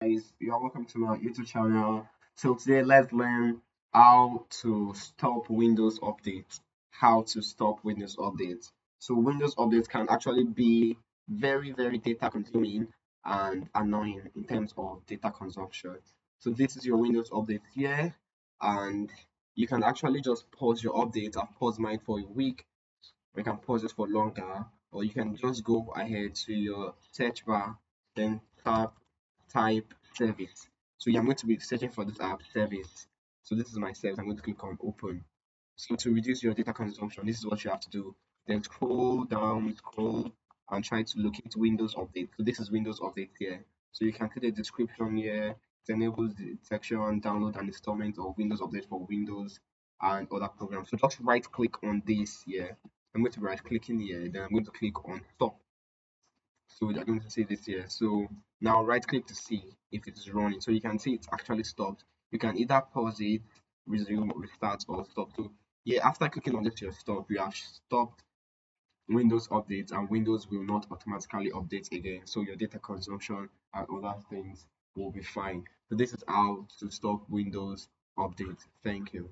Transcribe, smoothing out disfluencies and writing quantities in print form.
Guys, you are welcome to my YouTube channel. So today let's learn how to stop Windows updates. How to stop Windows updates. So Windows updates can actually be very data consuming and annoying in terms of data consumption. So this is your Windows update here, and you can actually just pause your update. I've paused mine for a week. You can pause it for longer, or you can just go ahead to your search bar, then type service. So yeah, I'm going to be searching for this app service. So this is my service. I'm going to click on open. So to reduce your data consumption, this is what you have to do. Then scroll down, scroll, and try to locate Windows Update. So this is Windows Update here. So you can put a description here. It enables the detection, download, and installment of Windows Update for Windows and other programs. So just right click on this here. I'm going to be right clicking here. Then I'm going to click on stop. So they're going to see this here. So now right click to see if it is running. So you can see it's actually stopped. You can either pause it, resume, restart, or stop. So yeah, after clicking on this, your stop, you have stopped Windows updates, and Windows will not automatically update again. So your data consumption and other things will be fine. So this is how to stop Windows updates. Thank you.